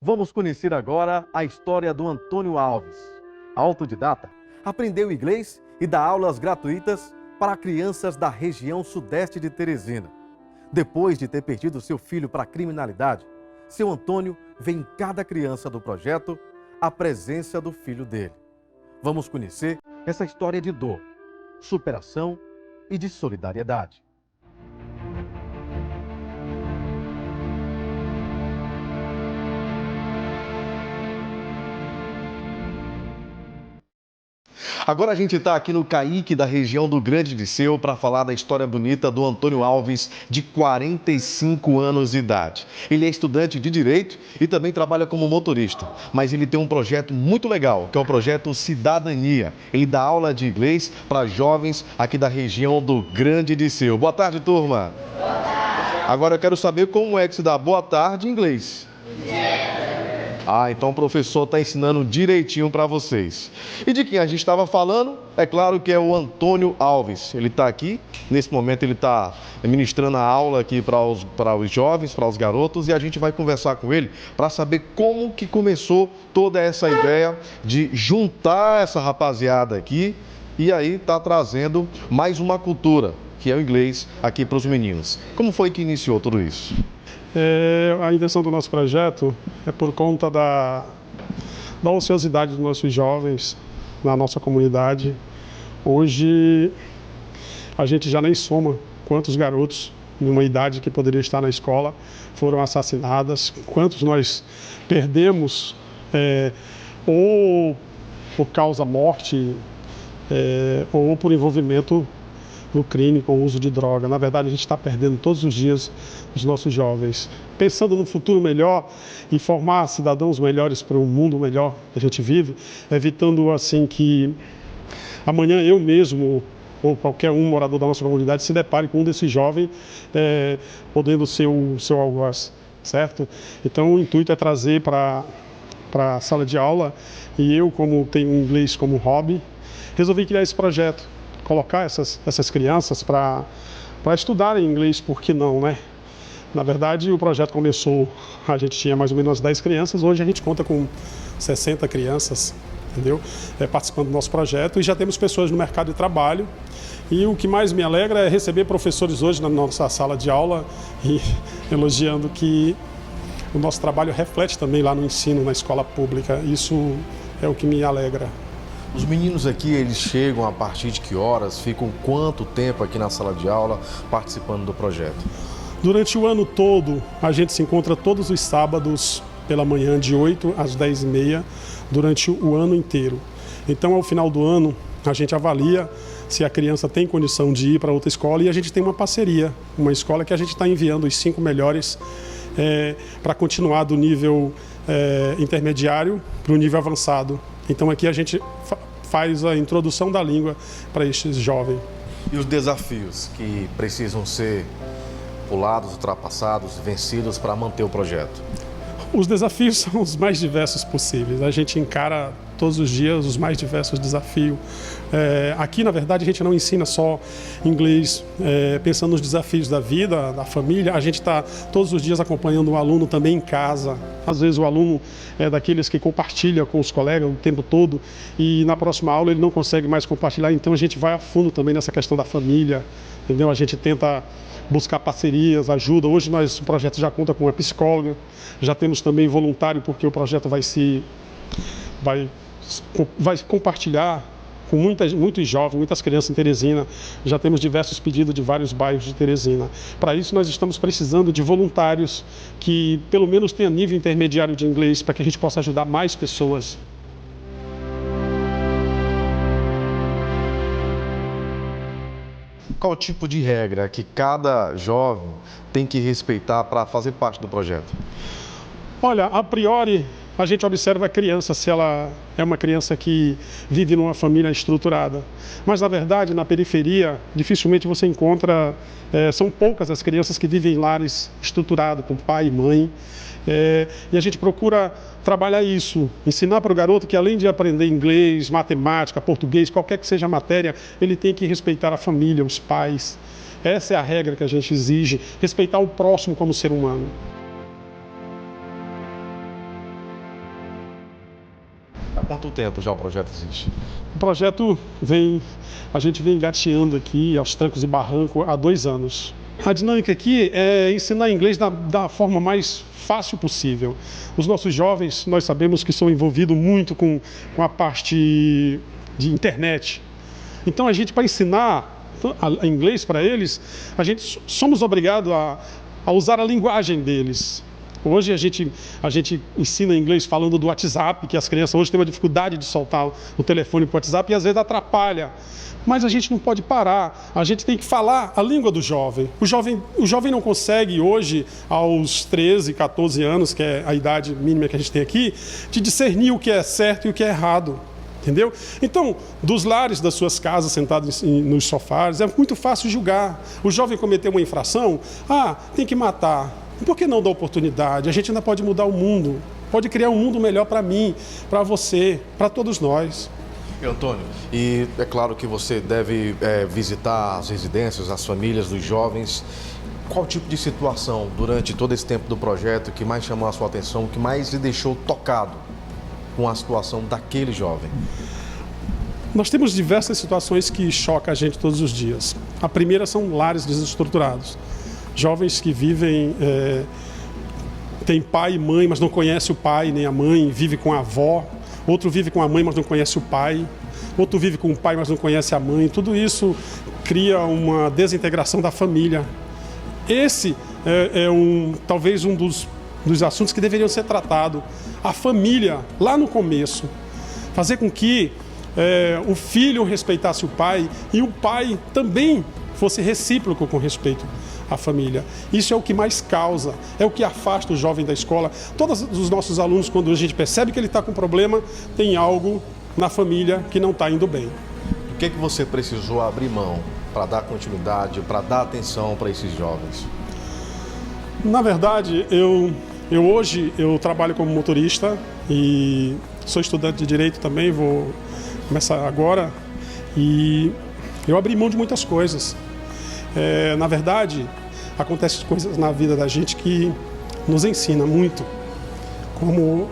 Vamos conhecer agora a história do Antônio Alves. Autodidata, aprendeu inglês e dá aulas gratuitas para crianças da região sudeste de Teresina. Depois de ter perdido seu filho para a criminalidade, seu Antônio vê em cada criança do projeto a presença do filho dele. Vamos conhecer essa história de dor, superação e de solidariedade. Agora a gente está aqui no CAIC da região do Grande Liceu para falar da história bonita do Antônio Alves, de 45 anos de idade. Ele é estudante de Direito e também trabalha como motorista, mas ele tem um projeto muito legal, que é o projeto Cidadania. Ele dá aula de inglês para jovens aqui da região do Grande Liceu. Boa tarde, turma! Boa tarde! Agora eu quero saber como é que se dá boa tarde em inglês. Então o professor está ensinando direitinho para vocês. E de quem a gente estava falando, é claro que é o Antônio Alves. Ele está aqui, nesse momento ele está ministrando a aula aqui para os jovens, para os garotos, e a gente vai conversar com ele para saber como que começou toda essa ideia de juntar essa rapaziada aqui e aí tá trazendo mais uma cultura, que é o inglês, aqui para os meninos. Como foi que iniciou tudo isso? A intenção do nosso projeto é por conta da ociosidade dos nossos jovens na nossa comunidade. Hoje a gente já nem soma quantos garotos numa idade que poderia estar na escola foram assassinados, quantos nós perdemos ou por causa morte ou por envolvimento no crime com o uso de droga. Na verdade, a gente está perdendo todos os dias os nossos jovens. Pensando no futuro melhor e formar cidadãos melhores para o mundo melhor que a gente vive, evitando assim que amanhã eu mesmo ou qualquer um morador da nossa comunidade se depare com um desses jovens podendo ser o seu algoz, certo? Então o intuito é trazer para a sala de aula, e eu, como tenho inglês como hobby, resolvi criar esse projeto, colocar essas crianças para estudarem inglês, por que não, né? Na verdade, o projeto começou, a gente tinha mais ou menos 10 crianças, hoje a gente conta com 60 crianças, entendeu? Participando do nosso projeto, e já temos pessoas no mercado de trabalho. E o que mais me alegra é receber professores hoje na nossa sala de aula e elogiando que o nosso trabalho reflete também lá no ensino, na escola pública. Isso é o que me alegra. Os meninos aqui, eles chegam a partir de que horas? Ficam quanto tempo aqui na sala de aula participando do projeto? Durante o ano todo, a gente se encontra todos os sábados pela manhã, de 8 às 10h30, durante o ano inteiro. Então, ao final do ano, a gente avalia se a criança tem condição de ir para outra escola, e a gente tem uma parceria, uma escola que a gente está enviando os 5 melhores para continuar do nível intermediário para o nível avançado. Então aqui a gente faz a introdução da língua para estes jovens. E os desafios que precisam ser pulados, ultrapassados, vencidos para manter o projeto? Os desafios são os mais diversos possíveis. A gente encara todos os dias os mais diversos desafios. Aqui, na verdade, a gente não ensina só inglês pensando nos desafios da vida, da família. A gente está todos os dias acompanhando o aluno também em casa. Às vezes o aluno é daqueles que compartilha com os colegas o tempo todo, e na próxima aula ele não consegue mais compartilhar. Então a gente vai a fundo também nessa questão da família, entendeu? A gente tenta buscar parcerias, ajuda. Hoje o projeto já conta com uma psicóloga, já temos também voluntário, porque o projeto vai compartilhar com muitos jovens, muitas crianças em Teresina. Já temos diversos pedidos de vários bairros de Teresina. Para isso nós estamos precisando de voluntários que pelo menos tenham nível intermediário de inglês, para que a gente possa ajudar mais pessoas. Qual tipo de regra que cada jovem tem que respeitar para fazer parte do projeto? Olha, a priori, a gente observa a criança, se ela é uma criança que vive numa família estruturada. Mas, na verdade, na periferia, dificilmente você encontra, são poucas as crianças que vivem em lares estruturados, com pai e mãe. E a gente procura trabalhar isso, ensinar para o garoto que, além de aprender inglês, matemática, português, qualquer que seja a matéria, ele tem que respeitar a família, os pais. Essa é a regra que a gente exige, respeitar o próximo como ser humano. quanto tempo já o projeto existe? O projeto a gente vem engateando aqui aos trancos e barrancos há 2 anos. A dinâmica aqui é ensinar inglês da forma mais fácil possível. Os nossos jovens, nós sabemos que são envolvidos muito com a parte de internet. Então a gente, para ensinar inglês para eles, a gente somos obrigados a usar a linguagem deles. Hoje a gente ensina inglês falando do WhatsApp, que as crianças hoje têm uma dificuldade de soltar o telefone para o WhatsApp e às vezes atrapalha. Mas a gente não pode parar, a gente tem que falar a língua do jovem. O jovem não consegue hoje, aos 13, 14 anos, que é a idade mínima que a gente tem aqui, de discernir o que é certo e o que é errado. Entendeu? Então, dos lares das suas casas, sentados nos sofás, é muito fácil julgar. O jovem cometeu uma infração, tem que matar. Por que não dar oportunidade? A gente ainda pode mudar o mundo, pode criar um mundo melhor para mim, para você, para todos nós. Antônio, e é claro que você deve visitar as residências, as famílias dos jovens. Qual tipo de situação, durante todo esse tempo do projeto, que mais chamou a sua atenção, que mais lhe deixou tocado com a situação daquele jovem? Nós temos diversas situações que chocam a gente todos os dias. A primeira são lares desestruturados. Jovens que vivem, tem pai e mãe, mas não conhece o pai nem a mãe, vive com a avó. Outro vive com a mãe, mas não conhece o pai. Outro vive com o pai, mas não conhece a mãe. Tudo isso cria uma desintegração da família. Esse talvez um dos assuntos que deveriam ser tratados. A família, lá no começo. Fazer com que o filho respeitasse o pai e o pai também fosse recíproco com respeito à família. Isso é o que mais causa, é o que afasta o jovem da escola. Todos os nossos alunos, quando a gente percebe que ele está com problema, tem algo na família que não está indo bem. O que você precisou abrir mão para dar continuidade, para dar atenção para esses jovens? Na verdade, hoje eu trabalho como motorista e sou estudante de Direito também, vou começar agora. E eu abri mão de muitas coisas. Na verdade, acontecem coisas na vida da gente que nos ensina muito, como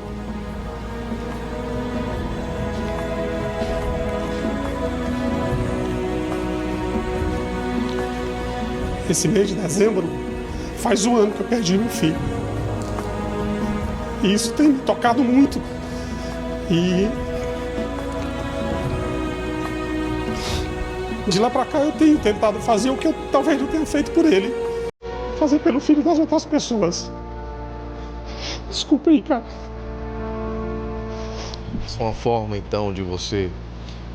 esse mês de dezembro faz 1 ano que eu perdi meu filho. E isso tem me tocado muito. E de lá para cá eu tenho tentado fazer o que eu talvez não tenha feito por ele. Fazer pelo filho das outras pessoas. Desculpa aí, cara. É uma forma, então, de você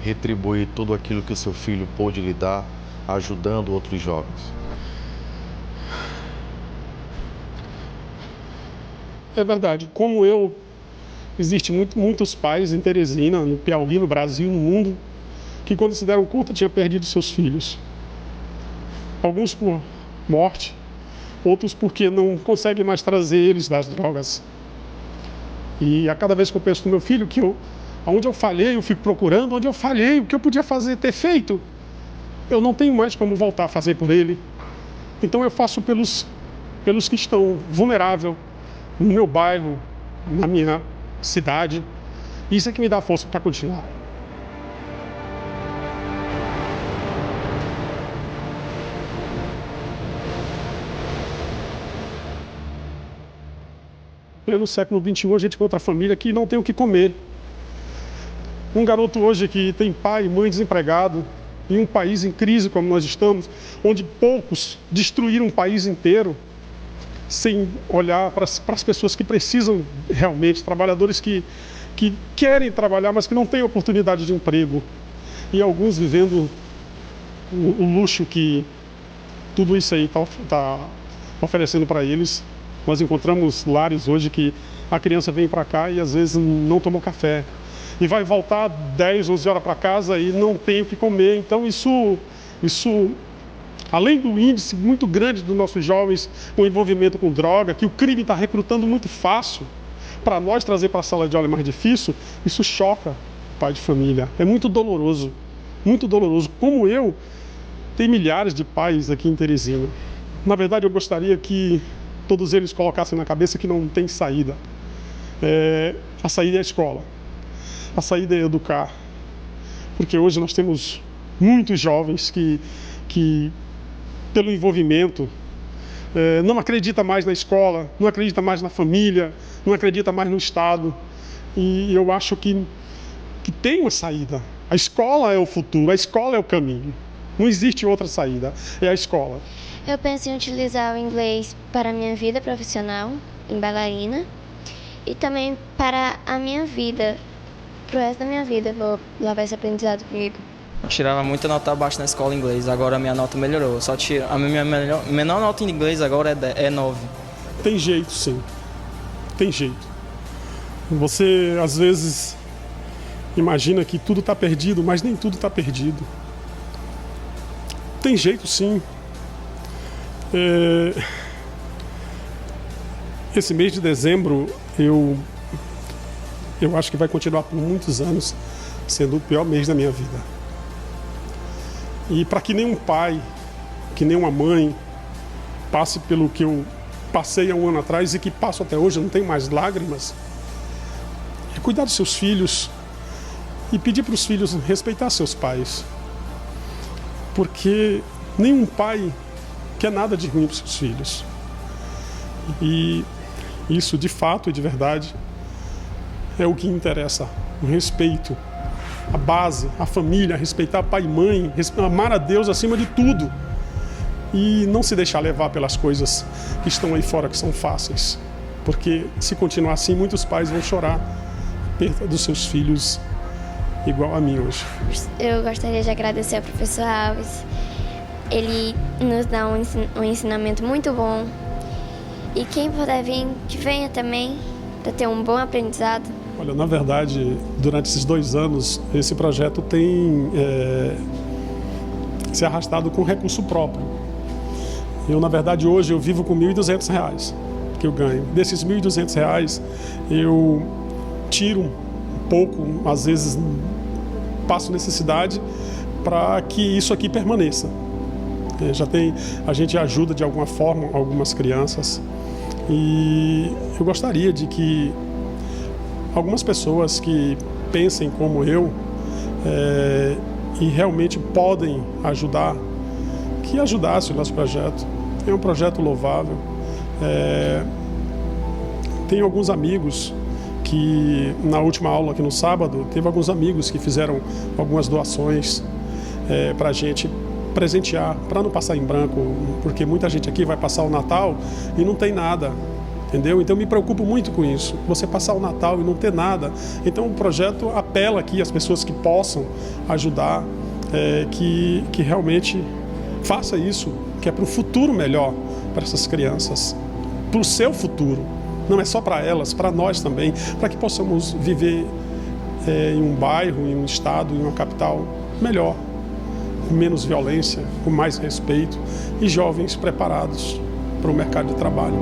retribuir tudo aquilo que o seu filho pôde lhe dar, ajudando outros jovens. É verdade. Como existem muitos pais em Teresina, no Piauí, no Brasil, no mundo, que quando se deram conta tinham perdido seus filhos. Alguns por morte, outros porque não conseguem mais trazer eles das drogas. E a cada vez que eu penso no meu filho, onde eu falhei, eu fico procurando onde eu falhei, o que eu podia ter feito. Eu não tenho mais como voltar a fazer por ele. Então eu faço pelos que estão vulneráveis no meu bairro, na minha cidade. Isso é que me dá força para continuar. No século XXI, a gente encontra família que não tem o que comer. Um garoto hoje que tem pai e mãe desempregado, em um país em crise como nós estamos, onde poucos destruíram um país inteiro, sem olhar para as pessoas que precisam realmente, trabalhadores que querem trabalhar, mas que não têm oportunidade de emprego. E alguns vivendo o luxo que tudo isso aí está oferecendo para eles. Nós encontramos lares hoje que a criança vem para cá e às vezes não tomou café. E vai voltar 10, 11 horas para casa e não tem o que comer. Então isso, além do índice muito grande dos nossos jovens com envolvimento com droga, que o crime está recrutando muito fácil, para nós trazer para a sala de aula é mais difícil, isso choca o pai de família. É muito doloroso, muito doloroso. Como tem milhares de pais aqui em Teresina. Na verdade, eu gostaria que todos eles colocassem na cabeça que não tem saída. A saída é a escola. A saída é educar. Porque hoje nós temos muitos jovens que pelo envolvimento, não acredita mais na escola, não acredita mais na família, não acredita mais no Estado. E eu acho que tem uma saída. A escola é o futuro, a escola é o caminho. Não existe outra saída, é a escola. Eu penso em utilizar o inglês para a minha vida profissional, em bailarina, e também para a minha vida, pro resto da minha vida, vou levar esse aprendizado comigo. Eu tirava muita nota baixa na escola em inglês, agora a minha nota melhorou. Só tiro, a minha menor nota em inglês agora é 9. Tem jeito, sim. Tem jeito. Você, às vezes, imagina que tudo está perdido, mas nem tudo está perdido. Tem jeito, sim. Esse mês de dezembro, eu acho que vai continuar por muitos anos sendo o pior mês da minha vida. E para que nenhum pai, que nenhuma mãe passe pelo que eu passei há um ano atrás e que passo até hoje, eu não tenho mais lágrimas, é cuidar dos seus filhos e pedir para os filhos respeitar seus pais. Porque nenhum pai quer nada de ruim para os seus filhos. E isso, de fato e de verdade, é o que interessa. O respeito, a base, a família, respeitar pai e mãe, amar a Deus acima de tudo. E não se deixar levar pelas coisas que estão aí fora, que são fáceis. Porque se continuar assim, muitos pais vão chorar a perda dos seus filhos, igual a mim hoje. Eu gostaria de agradecer ao professor Alves. Ele nos dá um ensinamento muito bom. E quem puder vir, que venha também, para ter um bom aprendizado. Olha, na verdade, durante esses 2 anos, esse projeto tem se arrastado com recurso próprio. Eu, na verdade, hoje eu vivo com R$ 1.200 que eu ganho. Desses R$ 1.200, eu tiro um pouco, às vezes passo necessidade para que isso aqui permaneça. A gente ajuda de alguma forma algumas crianças e eu gostaria de que algumas pessoas que pensem como eu e realmente podem ajudar, que ajudassem o nosso projeto. É um projeto louvável. Tem alguns amigos que na última aula aqui no sábado, teve alguns amigos que fizeram algumas doações para a gente presentear, para não passar em branco, porque muita gente aqui vai passar o Natal e não tem nada, entendeu? Então eu me preocupo muito com isso, você passar o Natal e não ter nada. Então o projeto apela aqui às pessoas que possam ajudar, que realmente faça isso, que é para o futuro melhor para essas crianças, para o seu futuro. Não é só para elas, para nós também, para que possamos viver em um bairro, em um estado, em uma capital melhor, com menos violência, com mais respeito e jovens preparados para o mercado de trabalho.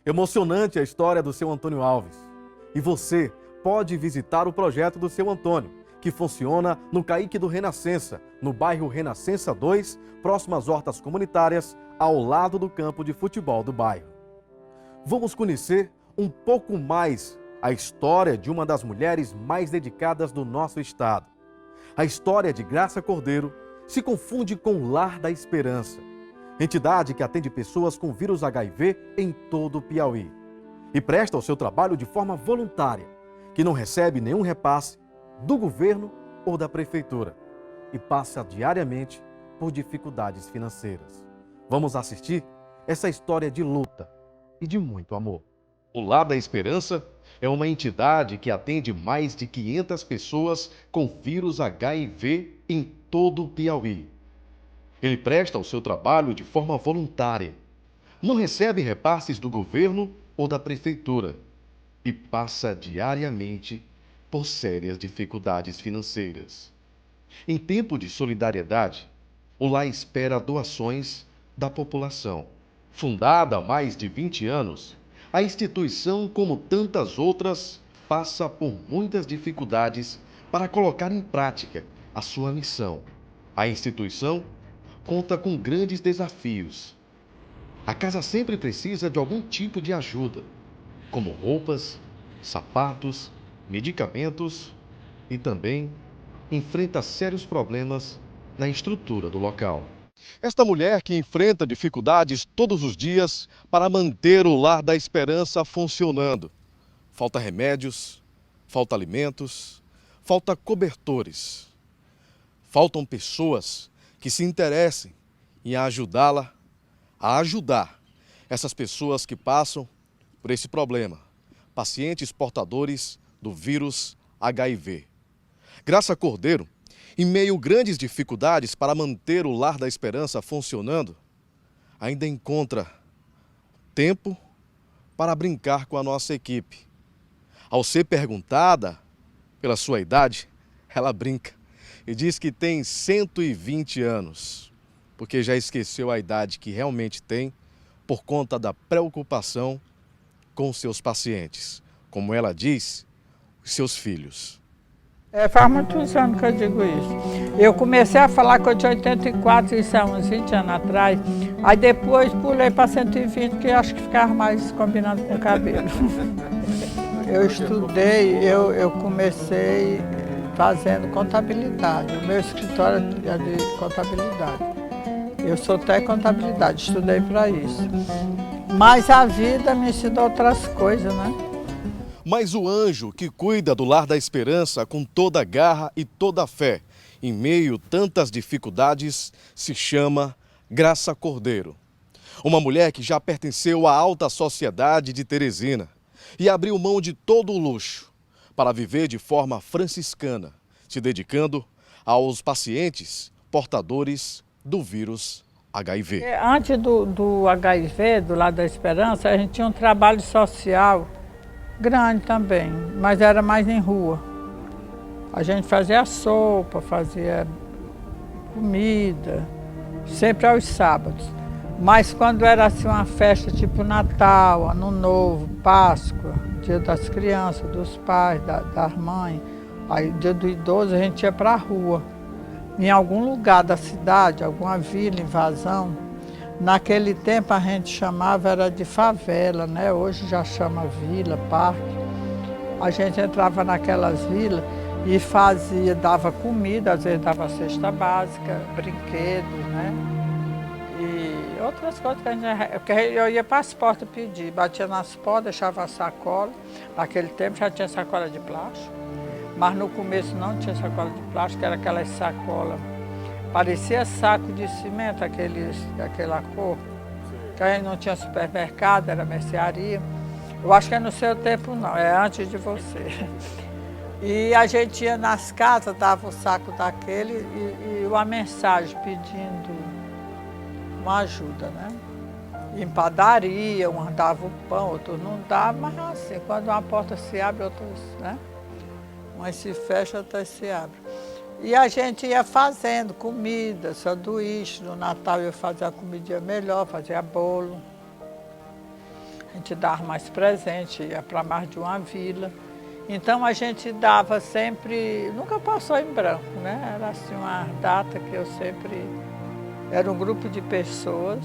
Emocionante a história do seu Antônio Alves. E você pode visitar o projeto do seu Antônio, que funciona no Caíque do Renascença, no bairro Renascença 2, próximo às hortas comunitárias, ao lado do campo de futebol do bairro. Vamos conhecer um pouco mais a história de uma das mulheres mais dedicadas do nosso estado. A história de Graça Cordeiro se confunde com o Lar da Esperança, entidade que atende pessoas com vírus HIV em todo o Piauí e presta o seu trabalho de forma voluntária, que não recebe nenhum repasse do governo ou da prefeitura e passa diariamente por dificuldades financeiras. Vamos assistir essa história de luta e de muito amor. O Lar da Esperança é uma entidade que atende mais de 500 pessoas com vírus HIV em todo o Piauí. Ele presta o seu trabalho de forma voluntária, não recebe repasses do governo ou da prefeitura e passa diariamente por sérias dificuldades financeiras. Em tempo de solidariedade, o lar espera doações da população. Fundada há mais de 20 anos, a instituição, como tantas outras, passa por muitas dificuldades para colocar em prática a sua missão. A instituição conta com grandes desafios. A casa sempre precisa de algum tipo de ajuda, como roupas, sapatos, medicamentos e também enfrenta sérios problemas na estrutura do local. Esta mulher que enfrenta dificuldades todos os dias para manter o Lar da Esperança funcionando. Falta remédios, falta alimentos, falta cobertores. Faltam pessoas que se interessem em ajudá-la a ajudar essas pessoas que passam por esse problema, pacientes portadores do vírus HIV. Graça Cordeiro, em meio a grandes dificuldades para manter o Lar da Esperança funcionando, ainda encontra tempo para brincar com a nossa equipe. Ao ser perguntada pela sua idade, ela brinca e diz que tem 120 anos, porque já esqueceu a idade que realmente tem por conta da preocupação com seus pacientes, como ela diz, os seus filhos. Faz muitos anos que eu digo isso. Eu comecei a falar que eu tinha 84, isso há uns 20 anos atrás. Aí depois pulei para 120, que acho que ficava mais combinado com o cabelo. Eu estudei, eu comecei fazendo contabilidade. O meu escritório é de contabilidade. Eu sou técnico em contabilidade, estudei para isso. Mas a vida me ensinou outras coisas, né? Mas o anjo que cuida do Lar da Esperança com toda a garra e toda a fé, em meio a tantas dificuldades, se chama Graça Cordeiro. Uma mulher que já pertenceu à alta sociedade de Teresina e abriu mão de todo o luxo para viver de forma franciscana, se dedicando aos pacientes portadores do vírus HIV. Antes do HIV, do Lar da Esperança, a gente tinha um trabalho social grande também, mas era mais em rua. A gente fazia sopa, fazia comida, sempre aos sábados. Mas quando era assim uma festa tipo Natal, Ano Novo, Páscoa, Dia das Crianças, dos pais, das mães, aí Dia do Idoso, a gente ia para a rua. Em algum lugar da cidade, alguma vila, invasão. Naquele tempo a gente chamava, era de favela, né? Hoje já chama vila, parque. A gente entrava naquelas vilas e fazia, dava comida, às vezes dava cesta básica, brinquedos, né? E outras coisas que a gente... Porque eu ia para as portas pedir, batia nas portas, deixava a sacola. Naquele tempo já tinha sacola de plástico, mas no começo não tinha sacola de plástico, era aquelas sacolas. Parecia saco de cimento, aquela cor, que a gente não tinha supermercado, era mercearia. Eu acho que é no seu tempo não, é antes de você. E a gente ia nas casas, dava o saco daquele e uma mensagem pedindo uma ajuda, né? Em padaria, um dava o pão, outros não davam, mas assim, quando uma porta se abre, outras, né? Umas se fecham, outras se abrem. E a gente ia fazendo comida, sanduíche. No Natal eu fazia a comidinha melhor, fazia bolo. A gente dava mais presente, ia para mais de uma vila. Então a gente dava sempre, nunca passou em branco, né? Era assim uma data que eu sempre... Era um grupo de pessoas.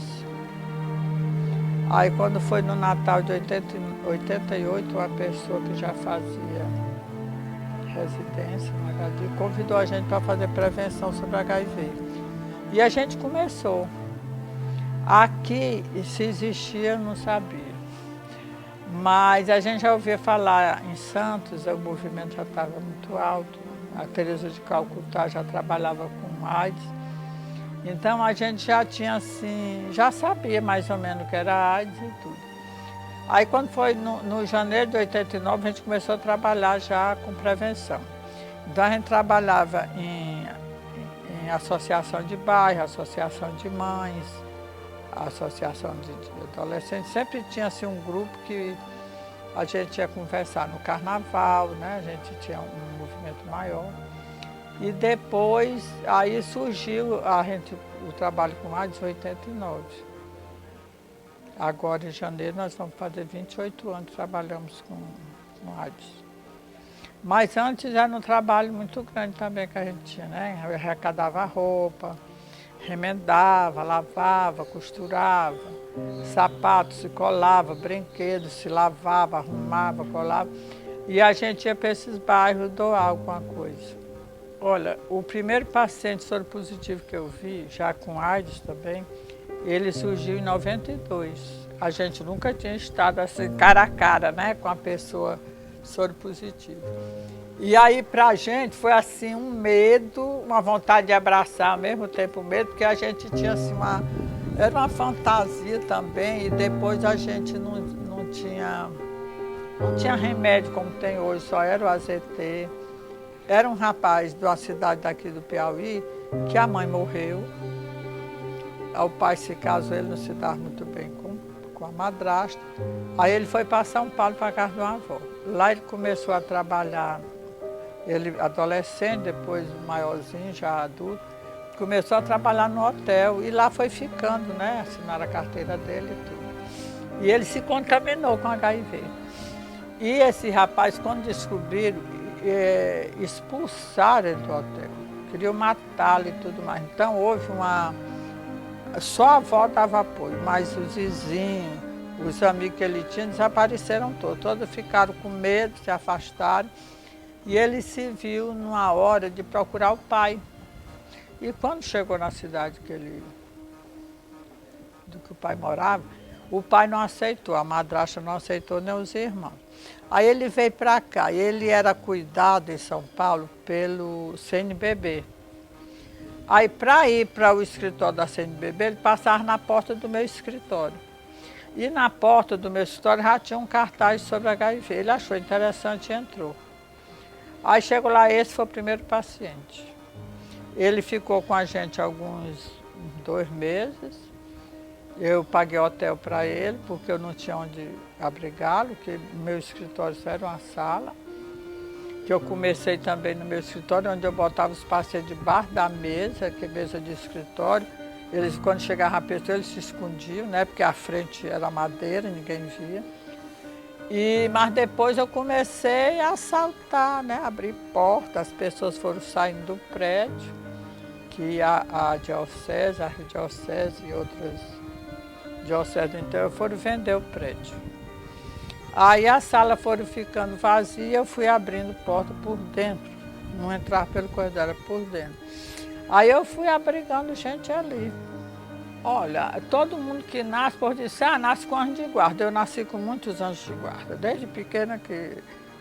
Aí quando foi no Natal de 88, uma pessoa que já fazia residência no HIV, convidou a gente para fazer prevenção sobre HIV. E a gente começou. Aqui, se existia, eu não sabia. Mas a gente já ouvia falar em Santos, o movimento já estava muito alto. A Teresa de Calcutá já trabalhava com AIDS. Então a gente já tinha assim, já sabia mais ou menos o que era AIDS e tudo. Aí quando foi no janeiro de 89, a gente começou a trabalhar já com prevenção. Então a gente trabalhava em associação de bairro, associação de mães, associação de adolescentes. Sempre tinha assim, um grupo que a gente ia conversar no carnaval, né? A gente tinha um movimento maior. E depois, aí surgiu o trabalho com AIDS em 89. Agora, em janeiro, nós vamos fazer 28 anos que trabalhamos com AIDS. Mas antes era um trabalho muito grande também que a gente tinha, né? Eu arrecadava roupa, remendava, lavava, costurava, sapatos se colava, brinquedos se lavava, arrumava, colava. E a gente ia para esses bairros doar alguma coisa. Olha, o primeiro paciente soro positivo que eu vi, já com AIDS também, ele surgiu em 92. A gente nunca tinha estado assim, cara a cara, né, com a pessoa soro positiva. E aí, pra gente, foi assim um medo, uma vontade de abraçar, ao mesmo tempo medo, porque a gente tinha assim era uma fantasia também, e depois a gente não tinha remédio como tem hoje, só era o AZT. Era um rapaz de uma cidade daqui do Piauí, que a mãe morreu. O pai se casou, ele não se dava muito bem com a madrasta. Aí ele foi para São Paulo, para a casa de uma avó. Lá ele começou a trabalhar, ele adolescente, depois maiorzinho, já adulto, começou a trabalhar no hotel e lá foi ficando, né? Assinaram a carteira dele e tudo. E ele se contaminou com HIV. E esse rapaz, quando descobriram, expulsaram ele do hotel, queriam matá-lo e tudo mais. Então houve só a avó dava apoio, mas os vizinhos, os amigos que ele tinha desapareceram todos ficaram com medo, se afastaram. E ele se viu numa hora de procurar o pai. E quando chegou na cidade do que o pai morava, o pai não aceitou, a madrasta não aceitou, nem os irmãos. Aí ele veio para cá, e ele era cuidado em São Paulo pelo CNBB. Aí para ir para o escritório da CNBB, ele passava na porta do meu escritório. E na porta do meu escritório já tinha um cartaz sobre HIV. Ele achou interessante e entrou. Aí chegou lá, esse foi o primeiro paciente. Ele ficou com a gente alguns 2 meses. Eu paguei hotel para ele, porque eu não tinha onde abrigá-lo, que meu escritório só era uma sala. Que eu comecei também no meu escritório, onde eu botava os pacientes debaixo da mesa, que é mesa de escritório. Eles, quando chegava a pessoa, eles se escondiam, né? Porque a frente era madeira, ninguém via. Mas depois eu comecei a assaltar, né? Abrir portas, as pessoas foram saindo do prédio, que a diocese, a arquidiocese e outras dioceses do interior foram vender o prédio. Aí as salas foram ficando vazias, eu fui abrindo porta por dentro, não entrar pelo corredor, era por dentro. Aí eu fui abrigando gente ali. Olha, todo mundo que nasce, por dizer, nasce com anjo de guarda. Eu nasci com muitos anjos de guarda, desde pequena,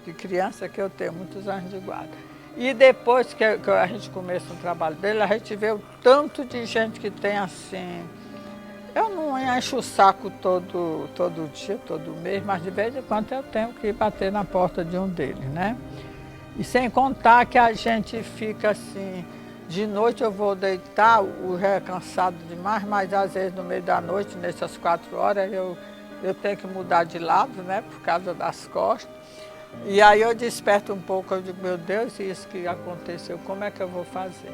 de criança, que eu tenho muitos anjos de guarda. E depois que a gente começa o trabalho dele, a gente vê o tanto de gente que tem assim. Eu não encho o saco todo dia, todo mês, mas de vez em quando eu tenho que bater na porta de um deles, né? E sem contar que a gente fica assim, de noite eu vou deitar, o já é cansado demais, mas às vezes no meio da noite, nessas 4 horas, eu tenho que mudar de lado, né, por causa das costas. E aí eu desperto um pouco, eu digo, meu Deus, isso que aconteceu, como é que eu vou fazer?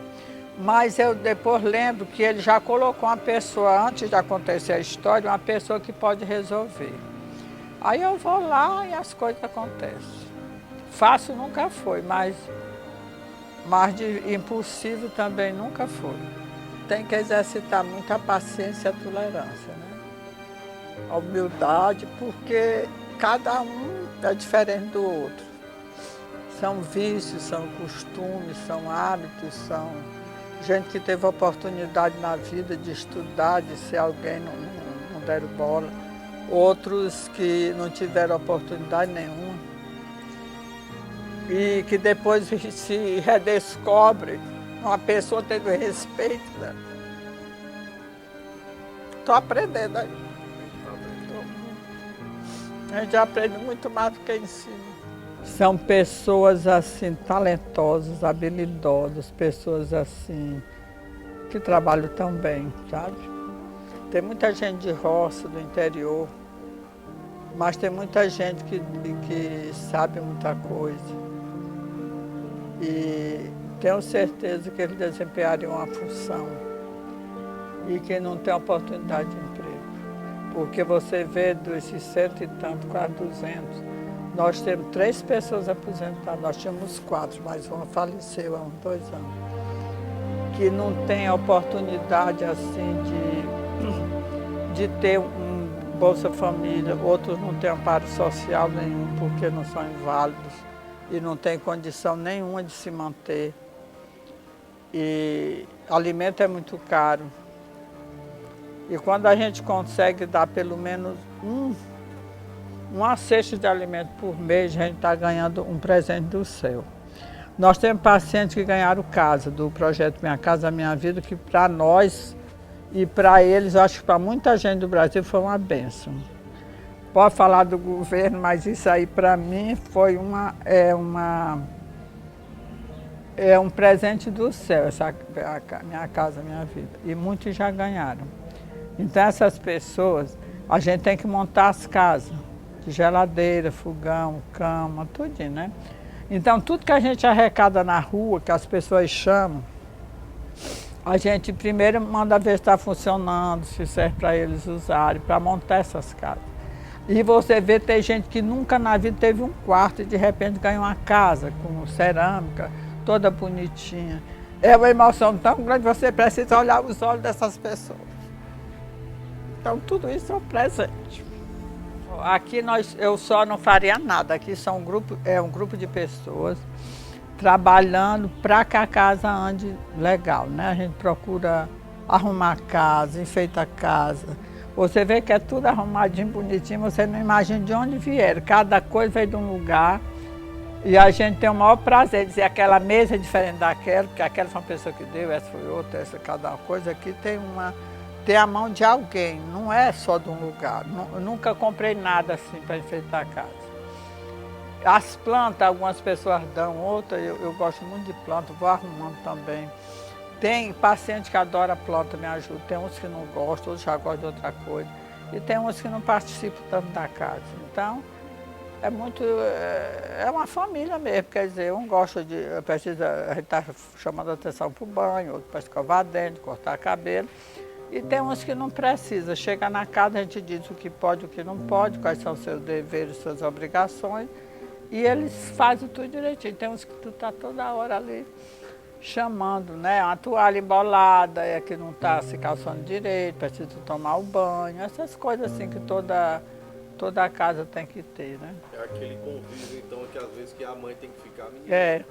Mas eu depois lembro que ele já colocou uma pessoa, antes de acontecer a história, uma pessoa que pode resolver. Aí eu vou lá e as coisas acontecem. Fácil nunca foi, mas de impossível também nunca foi. Tem que exercitar muita paciência e tolerância, né? A humildade, porque cada um é diferente do outro. São vícios, são costumes, são hábitos, são gente que teve oportunidade na vida de estudar, de ser alguém, não deram bola. Outros que não tiveram oportunidade nenhuma. E que depois se redescobre uma pessoa tendo respeito, né? Estou aprendendo aí. A gente aprende muito mais do que ensina. São pessoas assim, talentosas, habilidosas, pessoas assim, que trabalham tão bem, sabe? Tem muita gente de roça, do interior, mas tem muita gente que sabe muita coisa. E tenho certeza que eles desempenhariam uma função e que não tem oportunidade de emprego. Porque você vê desses 100 e tanto, quase 200, nós temos 3 pessoas aposentadas, nós tínhamos 4, mas uma faleceu há uns 2 anos. que não tem oportunidade assim de ter um Bolsa Família, outros não têm amparo social nenhum porque não são inválidos e não têm condição nenhuma de se manter. E alimento é muito caro. E quando a gente consegue dar pelo menos uma cesta de alimento por mês, a gente está ganhando um presente do céu. Nós temos pacientes que ganharam casa, do projeto Minha Casa Minha Vida, que para nós e para eles, acho que para muita gente do Brasil foi uma bênção. Pode falar do governo, mas isso aí para mim foi um presente do céu, essa Minha Casa Minha Vida. E muitos já ganharam. Então essas pessoas, a gente tem que montar as casas, de geladeira, fogão, cama, tudinho, né? Então, tudo que a gente arrecada na rua, que as pessoas chamam, a gente primeiro manda ver se está funcionando, se serve para eles usarem, para montar essas casas. E você vê, tem gente que nunca na vida teve um quarto e de repente ganha uma casa com cerâmica, toda bonitinha. É uma emoção tão grande, você precisa olhar os olhos dessas pessoas. Então, tudo isso é um presente. Aqui eu só não faria nada, aqui é um grupo de pessoas trabalhando para que a casa ande legal, né? A gente procura arrumar a casa, enfeitar a casa. Você vê que é tudo arrumadinho, bonitinho, você não imagina de onde vieram. Cada coisa veio de um lugar e a gente tem o maior prazer de dizer aquela mesa é diferente daquela, porque aquela foi uma pessoa que deu, essa foi outra, essa cada coisa aqui tem a mão de alguém, não é só de um lugar. Eu nunca comprei nada assim para enfeitar a casa. As plantas, algumas pessoas dão, outras, eu gosto muito de planta, vou arrumando também. Tem paciente que adora planta, me ajuda. Tem uns que não gostam, outros já gostam de outra coisa. E tem uns que não participam tanto da casa. Então, é uma família mesmo, quer dizer, um gosta de, a gente está chamando a atenção para o banho, outro para escovar dente, cortar cabelo. E tem uns que não precisa. Chega na casa, a gente diz o que pode, o que não pode, quais são os seus deveres, suas obrigações. E eles fazem tudo direitinho. Tem uns que tu está toda hora ali chamando, né? Uma toalha embolada, é que não está se calçando direito, precisa tomar o banho. Essas coisas assim que toda casa tem que ter, né? É aquele convívio, então, que às vezes que a mãe tem que ficar, menina. É.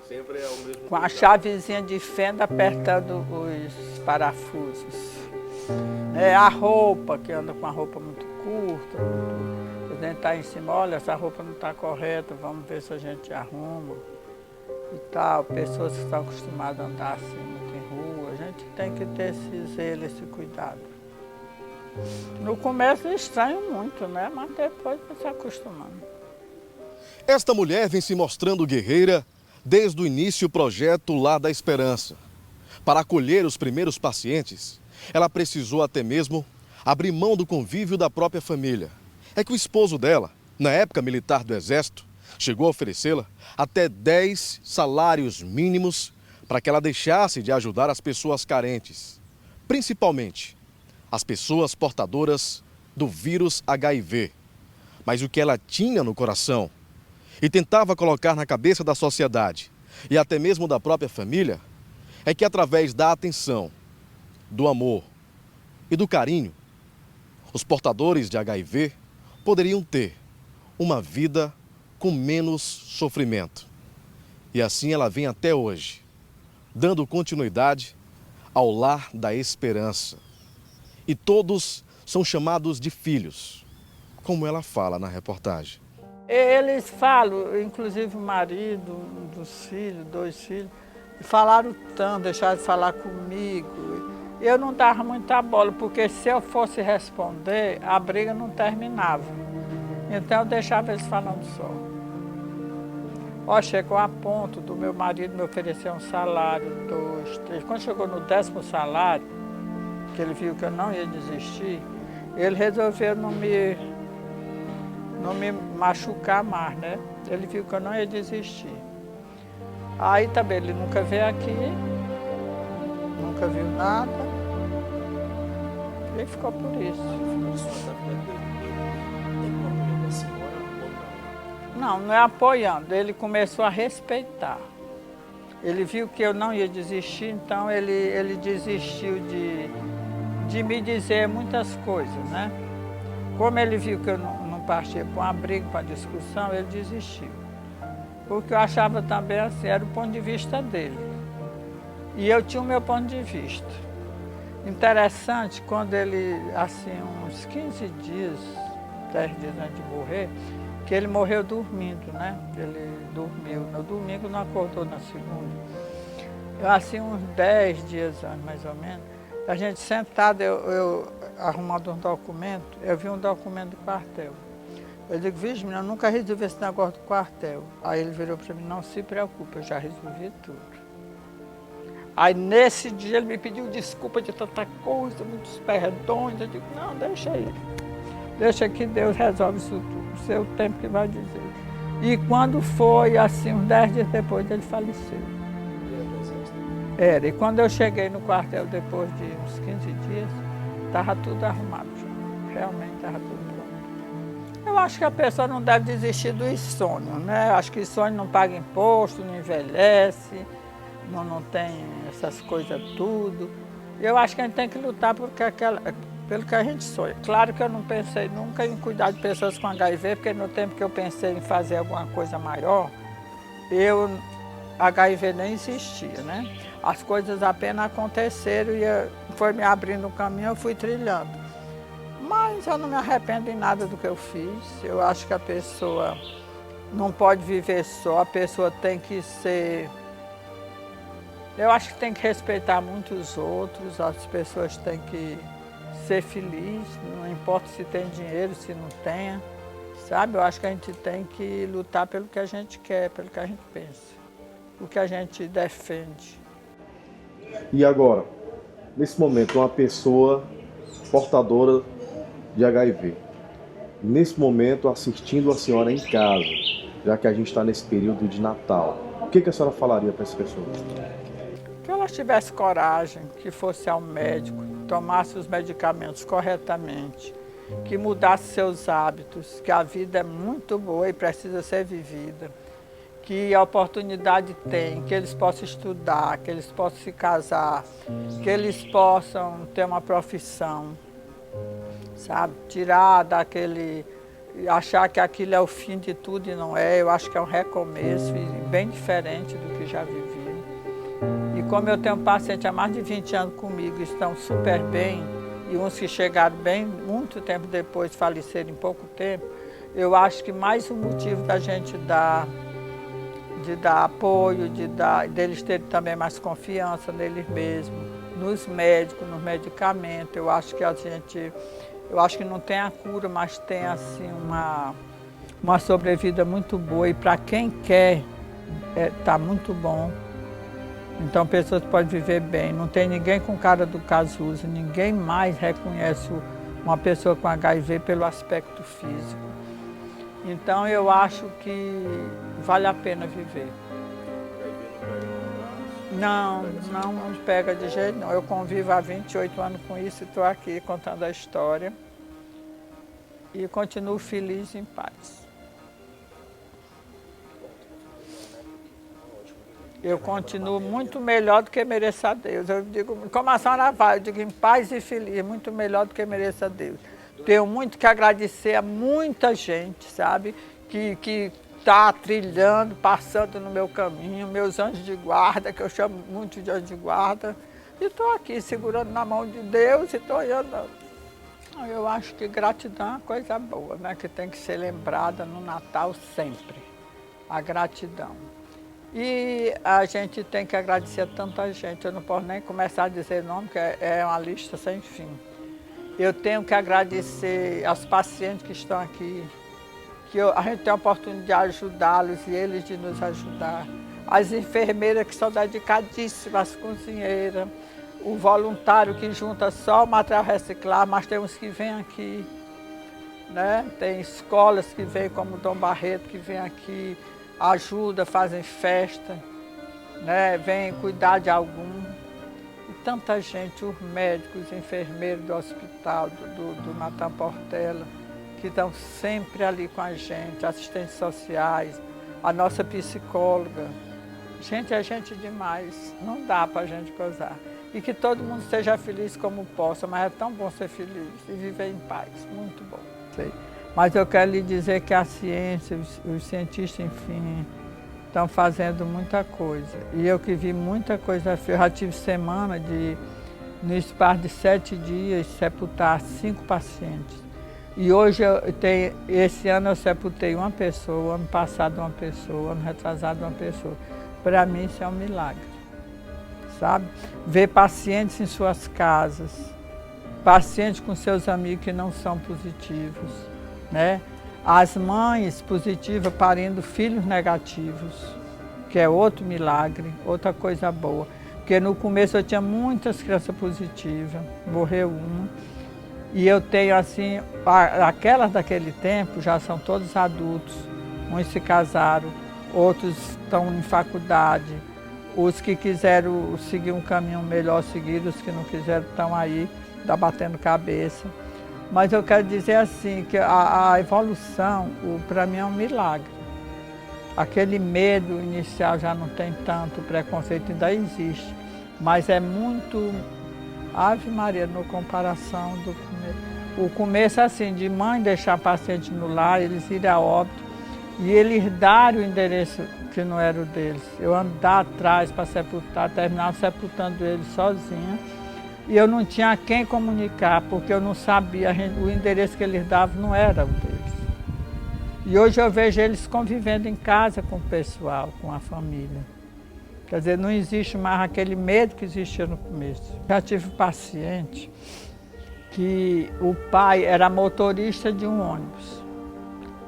Sempre é o mesmo. Com a chavezinha de fenda apertando os parafusos. É a roupa, que anda com a roupa muito curta. A gente está em cima, olha, essa roupa não está correta, vamos ver se a gente arruma. E tal, pessoas que estão acostumadas a andar assim muito em rua, a gente tem que ter esse zelo, esse cuidado. No começo estranho muito, né? Mas depois vai se acostumando. Esta mulher vem se mostrando guerreira desde o início do projeto Lar da Esperança. Para acolher os primeiros pacientes, ela precisou até mesmo abrir mão do convívio da própria família. É que o esposo dela, na época militar do Exército, chegou a oferecê-la até 10 salários mínimos para que ela deixasse de ajudar as pessoas carentes, principalmente as pessoas portadoras do vírus HIV. Mas o que ela tinha no coração e tentava colocar na cabeça da sociedade e até mesmo da própria família é que através da atenção, do amor e do carinho, os portadores de HIV poderiam ter uma vida com menos sofrimento. E assim ela vem até hoje, dando continuidade ao Lar da Esperança. E todos são chamados de filhos, como ela fala na reportagem. Eles falam, inclusive o marido, um dos filhos, 2 filhos, falaram tanto, deixaram de falar comigo. Eu não dava muita bola, porque se eu fosse responder, a briga não terminava. Então eu deixava eles falando só. Ó, chegou a ponto do meu marido me oferecer um salário, 2, 3. Quando chegou no 10º salário, que ele viu que eu não ia desistir, ele resolveu não me machucar mais, né? Ele viu que eu não ia desistir. Aí também ele nunca veio aqui, nunca viu nada, e ficou por isso. Não, não é apoiando, ele começou a respeitar. Ele viu que eu não ia desistir, então ele desistiu de me dizer muitas coisas, né? Como ele viu que eu não partia para uma briga, para uma discussão, ele desistiu. Porque eu achava também assim, era o ponto de vista dele. E eu tinha o meu ponto de vista. Interessante, quando ele, assim, uns 15 dias, 10 dias antes de morrer, que ele morreu dormindo, né? Ele dormiu no domingo, não acordou na segunda. Eu, assim, uns 10 dias antes, mais ou menos, a gente sentado, eu arrumando um documento, eu vi um documento do quartel. Eu digo, vixe, menina, eu nunca resolvi esse negócio do quartel. Aí ele virou para mim, não se preocupe, eu já resolvi tudo. Aí nesse dia ele me pediu desculpa de tanta coisa, muitos perdões. Eu digo, não, deixa aí. Deixa que Deus resolve isso tudo, o seu tempo que vai dizer. E quando foi, assim, uns 10 dias depois, ele faleceu. Era, e quando eu cheguei no quartel depois de uns 15 dias, estava tudo arrumado já. Realmente estava tudo pronto. Eu acho que a pessoa não deve desistir dos sonhos, né? Acho que sonho não paga imposto, não envelhece, não tem essas coisas tudo. Eu acho que a gente tem que lutar pelo que a gente sonha. Claro que eu não pensei nunca em cuidar de pessoas com HIV, porque no tempo que eu pensei em fazer alguma coisa maior, HIV nem existia, né? As coisas apenas aconteceram e foi me abrindo um caminho, eu fui trilhando. Mas eu não me arrependo em nada do que eu fiz. Eu acho que a pessoa não pode viver só, a pessoa tem que ser... Eu acho que tem que respeitar muito os outros, as pessoas têm que ser felizes, não importa se tem dinheiro, se não tem, sabe? Eu acho que a gente tem que lutar pelo que a gente quer, pelo que a gente pensa, o que a gente defende. E agora, nesse momento, uma pessoa portadora de HIV, nesse momento assistindo a senhora em casa, já que a gente está nesse período de Natal, o que a senhora falaria para essa pessoa? Que ela tivesse coragem, que fosse ao médico, tomasse os medicamentos corretamente, que mudasse seus hábitos, que a vida é muito boa e precisa ser vivida, que a oportunidade tem, que eles possam estudar, que eles possam se casar, que eles possam ter uma profissão, sabe? Tirar daquele... achar que aquilo é o fim de tudo e não é. Eu acho que é um recomeço bem diferente do que já vivi. E como eu tenho paciente há mais de 20 anos comigo, estão super bem, e uns que chegaram bem, muito tempo depois faleceram em pouco tempo, eu acho que mais um motivo da gente dar apoio, deles terem também mais confiança neles mesmos, nos médicos, nos medicamentos. Eu acho que não tem a cura, mas tem assim uma sobrevida muito boa, e para quem quer, tá muito bom. Então, pessoas podem viver bem. Não tem ninguém com cara do Cazuza, ninguém mais reconhece uma pessoa com HIV pelo aspecto físico. Então, eu acho que vale a pena viver. Não pega de jeito não. Eu convivo há 28 anos com isso e estou aqui contando a história. E continuo feliz e em paz. Eu continuo muito melhor do que mereço a Deus. Eu digo, como a senhora vai, eu digo em paz e feliz, muito melhor do que mereço a Deus. Tenho muito que agradecer a muita gente, sabe, que está trilhando, passando no meu caminho, meus anjos de guarda, que eu chamo muito de anjos de guarda. E estou aqui segurando na mão de Deus e estou andando. Eu acho que gratidão é uma coisa boa, né, que tem que ser lembrada no Natal sempre. A gratidão. E a gente tem que agradecer a tanta gente. Eu não posso nem começar a dizer nome, porque é uma lista sem fim. Eu tenho que agradecer aos pacientes que estão aqui, que a gente tem a oportunidade de ajudá-los e eles de nos ajudar. As enfermeiras que são dedicadíssimas, as cozinheiras, o voluntário que junta só o material reciclado, mas tem uns que vêm aqui, né? Tem escolas que vêm, como o Dom Barreto, que vem aqui, ajuda, fazem festa, né? Vem cuidar de algum. E tanta gente, os médicos, os enfermeiros do hospital, do Natan Portela, que estão sempre ali com a gente, assistentes sociais, a nossa psicóloga, Gente é gente demais, não dá para a gente gozar. E que todo mundo seja feliz como possa, mas é tão bom ser feliz e viver em paz, muito bom. Sei. Mas eu quero lhe dizer que a ciência, os cientistas, enfim, estão fazendo muita coisa. E eu que vi muita coisa, eu já tive semana de, no espaço de 7 dias, sepultar 5 pacientes. E hoje, esse ano eu sepultei uma pessoa, ano passado uma pessoa, ano retrasado uma pessoa. Para mim isso é um milagre, sabe? Ver pacientes em suas casas, pacientes com seus amigos que não são positivos, né? As mães positivas parindo filhos negativos, que é outro milagre, outra coisa boa. Porque no começo eu tinha muitas crianças positivas, morreu uma. E eu tenho assim, aquelas daquele tempo já são todos adultos, uns se casaram, outros estão em faculdade, os que quiseram seguir um caminho melhor seguiram, os que não quiseram estão aí, tá batendo cabeça. Mas eu quero dizer assim, que a evolução, para mim é um milagre. Aquele medo inicial já não tem tanto, o preconceito ainda existe, mas é muito, Ave Maria, na comparação do começo. O começo assim, de mãe deixar paciente no lar, eles irem a óbito, e eles darem o endereço que não era o deles. Eu andar atrás para sepultar, terminava sepultando eles sozinha. E eu não tinha a quem comunicar, porque eu não sabia, o endereço que eles davam não era o deles. E hoje eu vejo eles convivendo em casa com o pessoal, com a família. Quer dizer, não existe mais aquele medo que existia no começo. Já tive paciente que o pai era motorista de um ônibus,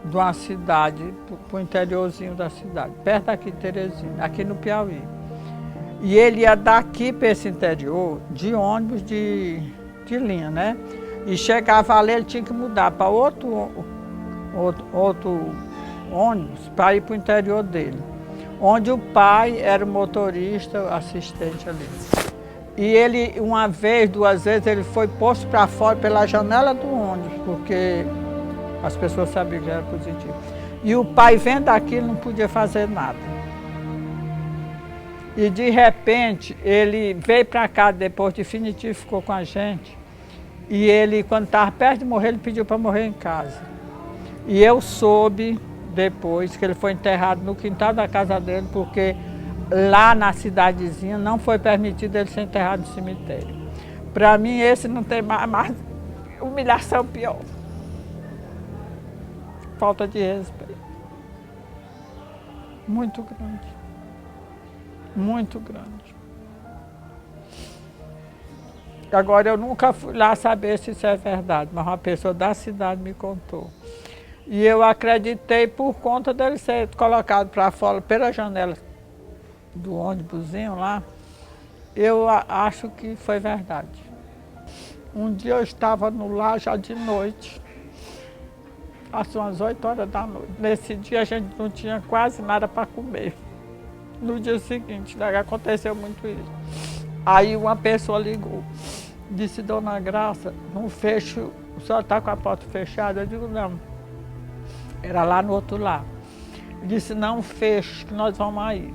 de uma cidade, para o interiorzinho da cidade, perto daqui de Teresina, aqui no Piauí. E ele ia daqui para esse interior de ônibus de linha, né? E chegava ali, ele tinha que mudar para outro ônibus para ir para o interior dele, onde o pai era o motorista, assistente ali. E ele, uma vez, 2 vezes, ele foi posto para fora pela janela do ônibus, porque as pessoas sabiam que era positivo. E o pai, vendo aquilo, não podia fazer nada. E, de repente, ele veio para cá, depois definitivo, ficou com a gente. E ele, quando estava perto de morrer, ele pediu para morrer em casa. E eu soube, depois, que ele foi enterrado no quintal da casa dele, porque lá na cidadezinha não foi permitido ele ser enterrado no cemitério. Para mim, esse não tem mais humilhação pior. Falta de respeito. Muito grande. Muito grande. Agora, eu nunca fui lá saber se isso é verdade, mas uma pessoa da cidade me contou. E eu acreditei por conta dele ser colocado para fora pela janela do ônibusinho lá. Eu acho que foi verdade. Um dia eu estava no lar já de noite, às umas 8 horas da noite. Nesse dia a gente não tinha quase nada para comer. No dia seguinte, né, aconteceu muito isso. Aí uma pessoa ligou, disse: Dona Graça, não fecho, o senhor está com a porta fechada? Eu digo: não. Era lá no outro lado. Disse: não feche, que nós vamos aí.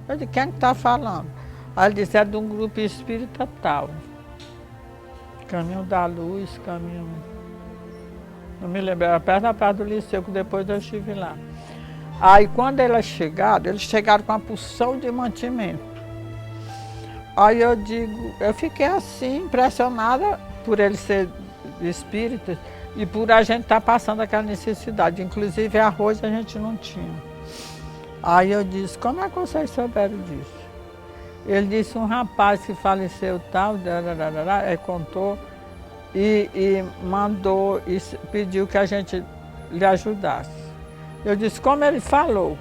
Eu disse: quem está falando? Aí ele disse: é de um grupo espírita tal. Caminho da Luz, caminho... Não me lembro, era perto da Praça do Liceu, que depois eu estive lá. Aí quando eles chegaram com uma porção de mantimento. Aí eu fiquei assim, impressionada por eles ser espíritas e por a gente estar passando aquela necessidade. Inclusive arroz a gente não tinha. Aí eu disse: como é que vocês souberam disso? Ele disse: um rapaz que faleceu tal, contou e mandou e pediu que a gente lhe ajudasse. Eu disse: como ele falou?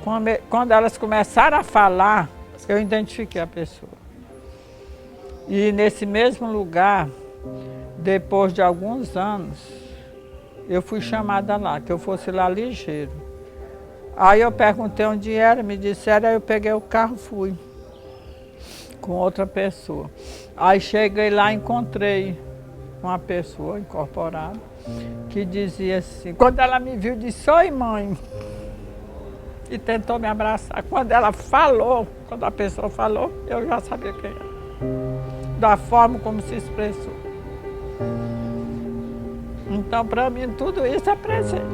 Quando elas começaram a falar, eu identifiquei a pessoa. E nesse mesmo lugar, depois de alguns anos, eu fui chamada lá, que eu fosse lá ligeiro. Aí eu perguntei onde era, me disseram, aí eu peguei o carro e fui com outra pessoa. Aí cheguei lá e encontrei uma pessoa incorporada que dizia assim, quando ela me viu, disse: oi, mãe. e tentou me abraçar. Quando ela falou, quando a pessoa falou, eu já sabia quem era. Da forma como se expressou. Então, para mim, tudo isso é presente.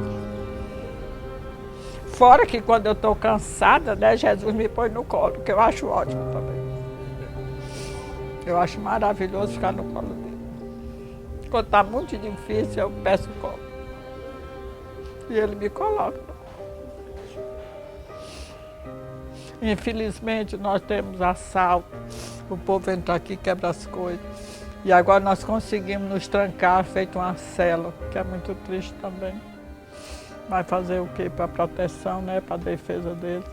Fora que quando eu estou cansada, né, Jesus me põe no colo, que eu acho ótimo também. Eu acho maravilhoso ficar no colo dele. Quando está muito difícil, eu peço colo. E ele me coloca. Infelizmente, nós temos assalto. O povo entra aqui e quebra as coisas. E agora nós conseguimos nos trancar, feito uma cela, que é muito triste também. Vai fazer o quê? Para proteção, né? Para defesa deles.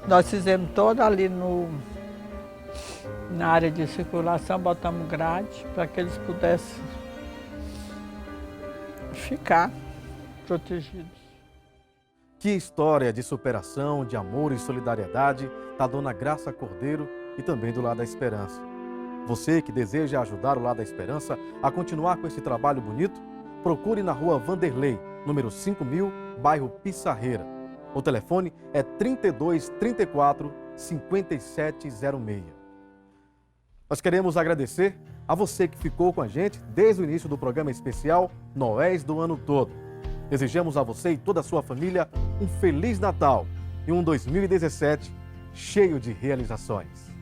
Nós fizemos toda ali na área de circulação, botamos grade para que eles pudessem ficar protegidos. Que história de superação, de amor e solidariedade da Dona Graça Cordeiro e também do Lar da Esperança. Você que deseja ajudar o Lar da Esperança a continuar com esse trabalho bonito, procure na Rua Vanderlei, número 5000, bairro Pissarreira. O telefone é 32 34 5706. Nós queremos agradecer a você que ficou com a gente desde o início do programa especial Noéis do Ano Todo. Desejamos a você e toda a sua família um Feliz Natal e um 2017 cheio de realizações.